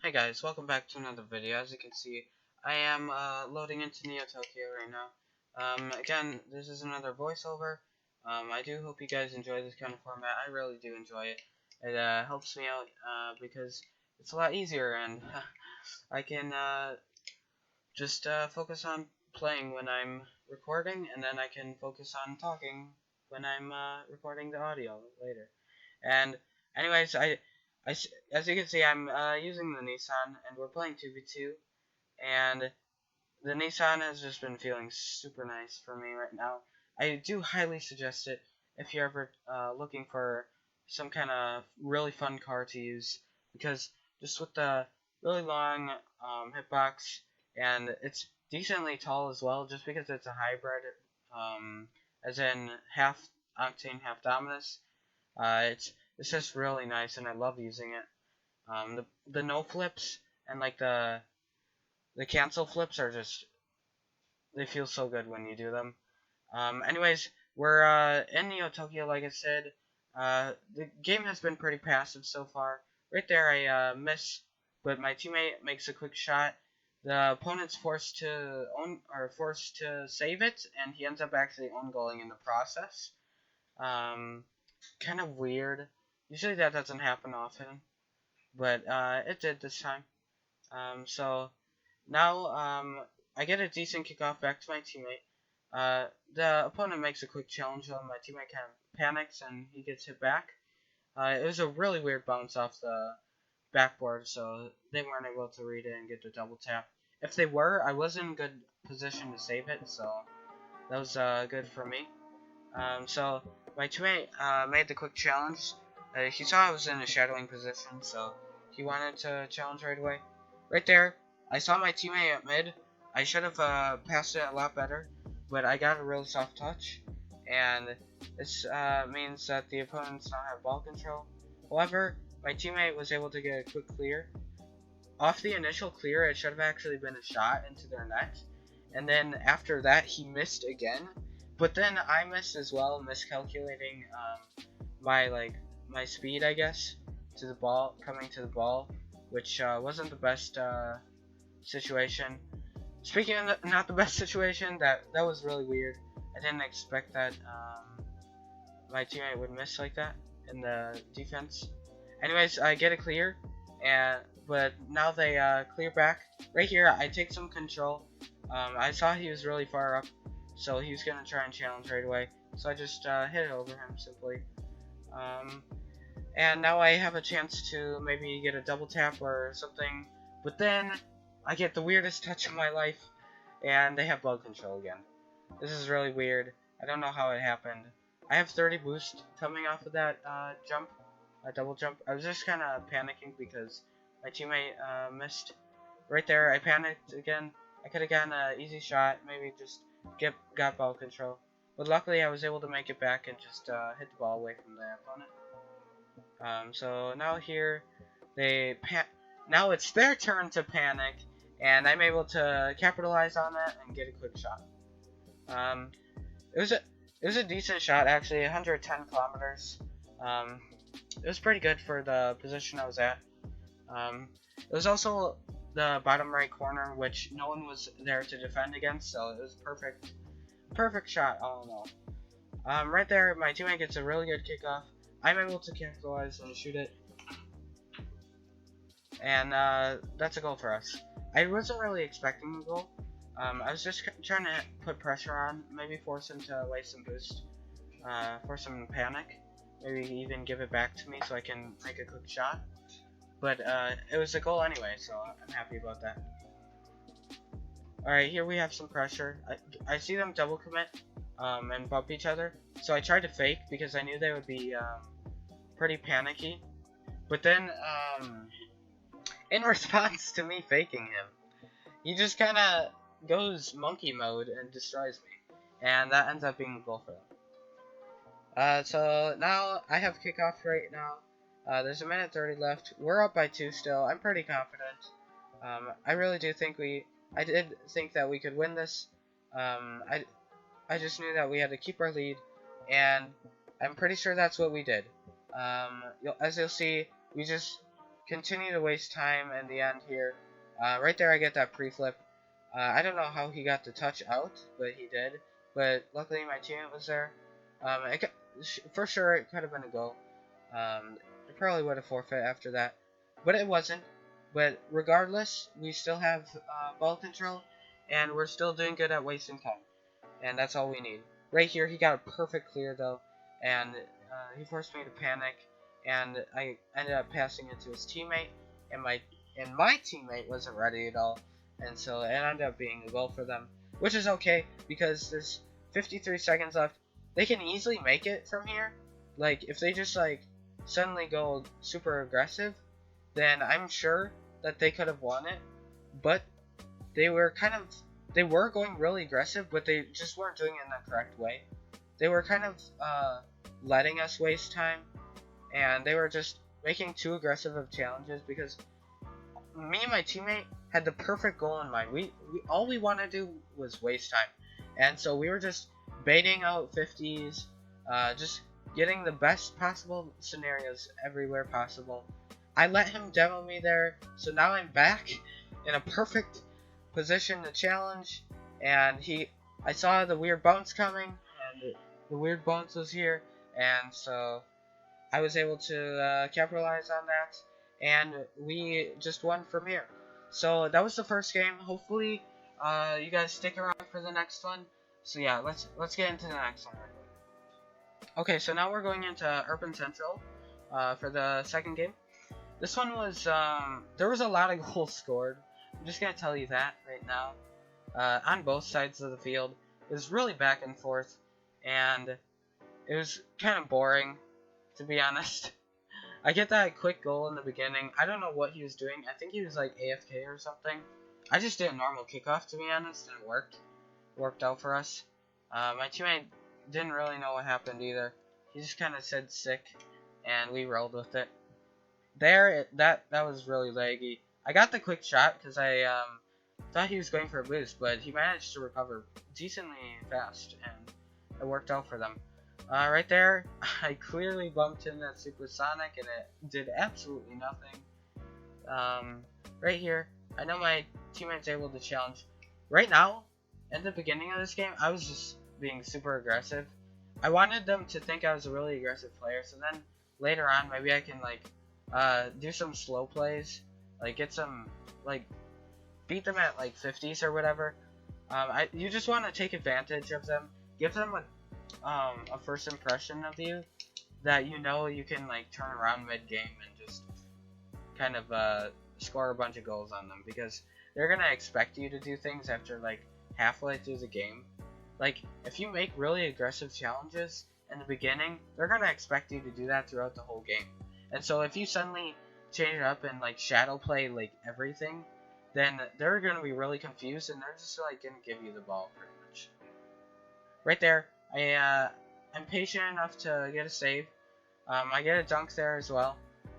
Hey guys, welcome back to another video. As you can see, I am loading into Neo Tokyo right now. Again, this is another voiceover. I do hope you guys enjoy this kind of format. I really do enjoy it. It helps me out because it's a lot easier, and I can just focus on playing when I'm recording, and then I can focus on talking when I'm recording the audio later. And anyways, as you can see, I'm using the Nissan, and we're playing 2v2, and the Nissan has just been feeling super nice for me right now. I do highly suggest it if you're ever looking for some kind of really fun car to use, because just with the really long hitbox, and it's decently tall as well, just because it's a hybrid, as in half octane, half dominus. It's just really nice, and I love using it. The no flips and like the cancel flips are just, they feel so good when you do them. Anyways, we're in Neo Tokyo, like I said. The game has been pretty passive so far. Right there, I miss, but my teammate makes a quick shot. The opponent's forced to save it, and he ends up actually own goaling in the process. Kind of weird. Usually that doesn't happen often, but it did this time. So now I get a decent kickoff back to my teammate. The opponent makes a quick challenge, though my teammate kind of panics and he gets hit back. It was a really weird bounce off the backboard, so they weren't able to read it and get the double tap. If they were, I was in good position to save it, so that was good for me. So my teammate made the quick challenge. He saw I was in a shadowing position, so he wanted to challenge right away. Right there, I saw my teammate at mid. I should have passed it a lot better, but I got a really soft touch, and this means that the opponents now have ball control. However, my teammate was able to get a quick clear. Off the initial clear, it should have actually been a shot into their net, and then after that, he missed again. But then I missed as well, miscalculating my speed, I guess, to the ball, coming to the ball, which wasn't the best situation. Speaking of not the best situation, that was really weird. I didn't expect that my teammate would miss like that in the defense. Anyways, I get a clear, but now they clear back. Right here, I take some control. I saw he was really far up, so he was going to try and challenge right away. So I just hit it over him simply. And now I have a chance to maybe get a double tap or something. But then I get the weirdest touch of my life, and they have ball control again. This is really weird. I don't know how it happened. I have 30 boost coming off of that jump, a double jump. I was just kind of panicking because my teammate missed. Right there, I panicked again. I could have gotten an easy shot, maybe just got ball control. But luckily I was able to make it back and just hit the ball away from the opponent. So now here, now it's their turn to panic, and I'm able to capitalize on that and get a quick shot. It was a decent shot, actually, 110 kilometers. It was pretty good for the position I was at. It was also the bottom right corner, which no one was there to defend against, so it was perfect shot all in all. Right there, my teammate gets a really good kickoff. I'm able to capitalize and shoot it, and that's a goal for us. I wasn't really expecting a goal. I was just trying to put pressure on, maybe force him to waste some boost, force him to panic, maybe even give it back to me so I can make a quick shot. But it was a goal anyway, so I'm happy about that. Alright, here we have some pressure. I see them double commit and bump each other, so I tried to fake because I knew they would be pretty panicky. But then, in response to me faking him, he just kind of goes monkey mode and destroys me, and that ends up being a goal for them. So now I have kickoff right now. There's a minute 30 left. We're up by 2 still. I'm pretty confident. I really do think I did think that we could win this. I just knew that we had to keep our lead, and I'm pretty sure that's what we did. As you'll see, we just continue to waste time in the end here. Right there I get that pre-flip. I don't know how he got the touch out, but he did. But luckily my teammate was there. For sure it could have been a goal. I probably would have forfeit after that, but it wasn't. But regardless, we still have ball control, and we're still doing good at wasting time. And that's all we need. Right here, he got a perfect clear though, and he forced me to panic, and I ended up passing it to his teammate, and my teammate wasn't ready at all, and so it ended up being a goal for them, which is okay because there's 53 seconds left. They can easily make it from here. Like if they just like suddenly go super aggressive, then I'm sure that they could have won it, but they were going really aggressive, but they just weren't doing it in the correct way. They were kind of letting us waste time, and they were just making too aggressive of challenges because me and my teammate had the perfect goal in mind. All we wanted to do was waste time, and so we were just baiting out 50s, just getting the best possible scenarios everywhere possible. I let him demo me there, so now I'm back in a perfect position to challenge, and I saw the weird bounce coming, and the weird bounce was here, and so I was able to capitalize on that, and we just won from here. So that was the first game. Hopefully you guys stick around for the next one. So yeah, let's get into the next one. Okay, so now we're going into Urban Central for the second game. This one was there was a lot of goals scored. I'm just gonna tell you that right now. On both sides of the field, it was really back and forth, and it was kind of boring, to be honest. I get that quick goal in the beginning. I don't know what he was doing. I think he was like AFK or something. I just did a normal kickoff, to be honest, and it worked out for us. My teammate didn't really know what happened either. He just kind of said sick, and we rolled with it. That was really laggy. I got the quick shot because I thought he was going for a boost, but he managed to recover decently fast, and it worked out for them. Right there, I clearly bumped in that supersonic, and it did absolutely nothing. Right here, I know my teammate's able to challenge. Right now, at the beginning of this game, I was just being super aggressive. I wanted them to think I was a really aggressive player, so then later on, maybe I can like do some slow plays, like get some, like beat them at like 50s or whatever. You just want to take advantage of them, give them a first impression of you that you know you can like turn around mid game and just kind of score a bunch of goals on them, because they're gonna expect you to do things after like halfway through the game. Like if you make really aggressive challenges in the beginning, they're gonna expect you to do that throughout the whole game. And so if you suddenly change it up and like shadow play like everything, then they're gonna be really confused, and they're just like gonna give you the ball pretty much. Right there, I'm patient enough to get a save. I get a dunk there as well.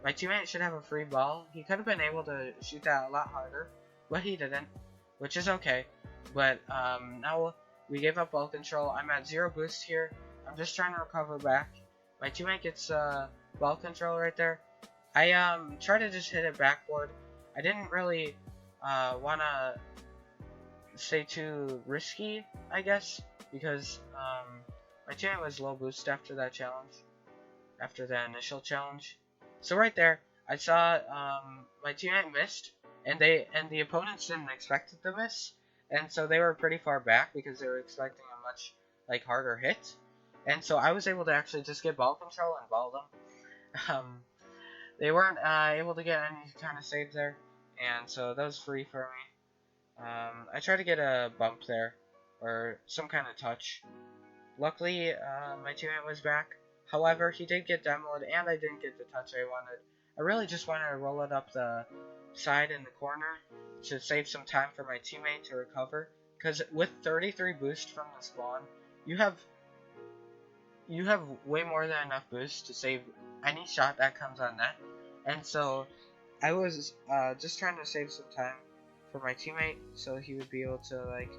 My teammate should have a free ball. He could have been able to shoot that a lot harder, but he didn't, which is okay. But now we gave up ball control. I'm at 0 boost here. I'm just trying to recover back. My teammate gets ball control right there. I try to just hit it backboard. I didn't really want to stay too risky, I guess, because my teammate was low boost after that challenge, after the initial challenge. So right there, I saw my teammate missed, and the opponents didn't expect it to miss, and so they were pretty far back because they were expecting a much like harder hit, and so I was able to actually just get ball control and ball them. They weren't able to get any kind of save there, and so that was free for me. I tried to get a bump there, or some kind of touch. Luckily, my teammate was back. However, he did get demoed, and I didn't get the touch I wanted. I really just wanted to roll it up the side in the corner to save some time for my teammate to recover. Because with 33 boost from the spawn, you have way more than enough boost to save any shot that comes on net. And so I was just trying to save some time for my teammate so he would be able to like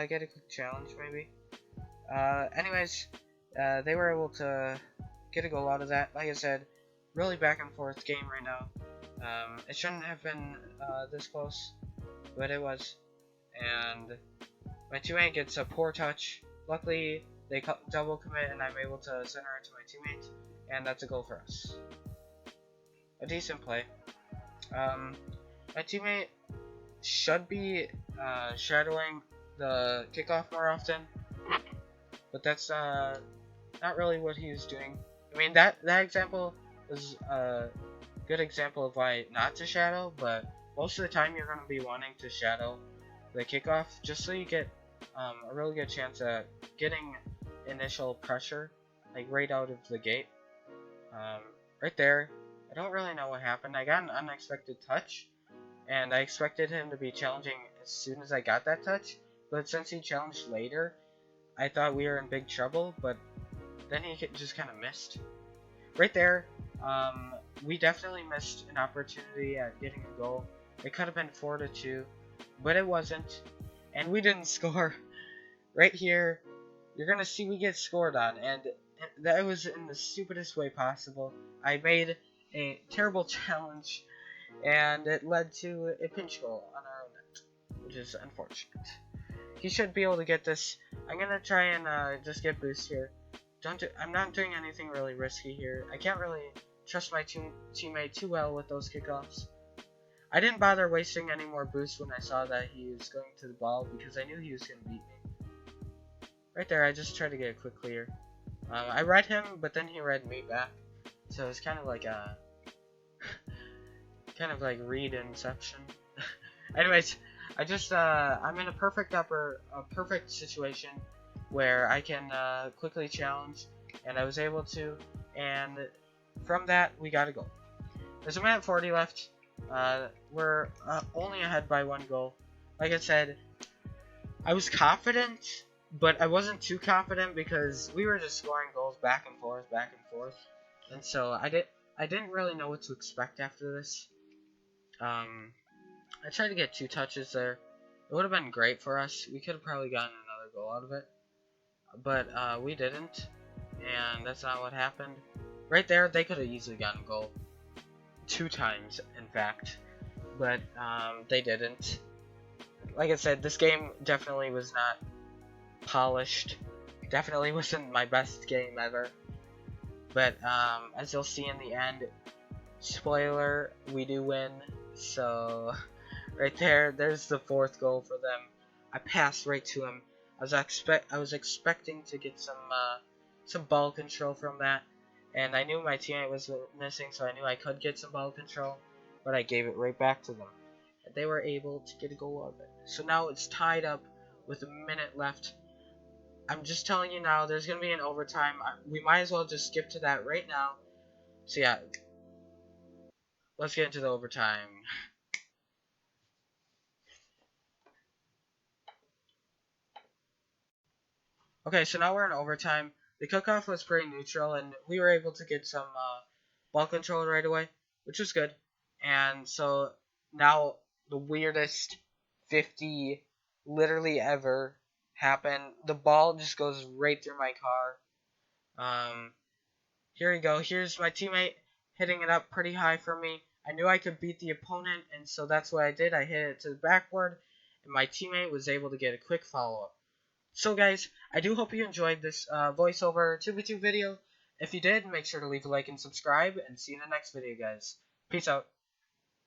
get a quick challenge maybe. Anyways, they were able to get a goal out of that. Like I said, really back and forth game right now. It shouldn't have been this close, but it was. And my teammate gets a poor touch. Luckily, they double commit, and I'm able to center it to my teammate, and that's a goal for us. A decent play. My teammate should be shadowing the kickoff more often, but that's not really what he was doing. I mean, that example is a good example of why not to shadow, but most of the time you're going to be wanting to shadow the kickoff just so you get a really good chance at getting initial pressure, like right out of the gate. Right there, I don't really know what happened. I got an unexpected touch, and I expected him to be challenging as soon as I got that touch, but since he challenged later, I thought we were in big trouble, but then he just kind of missed. Right there, we definitely missed an opportunity at getting a goal. It could have been 4-2, but it wasn't, and we didn't score. Right here, you're gonna see we get scored on, and that was in the stupidest way possible. I made a terrible challenge, and it led to a pinch goal on our own net, which is unfortunate. He should be able to get this. I'm gonna try and just get boost here. I'm not doing anything really risky here. I can't really trust my teammate too well with those kickoffs. I didn't bother wasting any more boost when I saw that he was going to the ball because I knew he was gonna beat me. Right there, I just tried to get a quick clear. I read him, but then he read me back, so it's kind of like a read inception. Anyways, I'm in a perfect situation where I can quickly challenge, and I was able to, and from that we got a goal. There's a minute 40 left. We're only ahead by 1 goal. Like I said, I was confident, but I wasn't too confident because we were just scoring goals back and forth, and so I didn't really know what to expect after this. I tried to get 2 touches there. It would have been great for us. We could have probably gotten another goal out of it, but we didn't, and that's not what happened. Right there, they could have easily gotten a goal 2 times, in fact, but they didn't. Like I said, this game definitely was not polished. Definitely wasn't my best game ever. But as you'll see in the end, spoiler, we do win. So right there's the 4th goal for them. I passed right to him. I was expecting to get some ball control from that, and I knew my teammate was missing, so I knew I could get some ball control, but I gave it right back to them. And they were able to get a goal out of it. So now it's tied up with a minute left. I'm just telling you now, there's going to be an overtime. We might as well just skip to that right now. So yeah, let's get into the overtime. Okay, so now we're in overtime. The kickoff was pretty neutral, and we were able to get some ball control right away, which was good. And so now the weirdest 50 literally ever happened. The ball just goes right through my car. Here we go. Here's my teammate hitting it up pretty high for me. I knew I could beat the opponent, and so that's what I did. I hit it to the backboard, and my teammate was able to get a quick follow-up. So guys, I do hope you enjoyed this voiceover 2v2 video. If you did, make sure to leave a like and subscribe, and see you in the next video, guys. Peace out.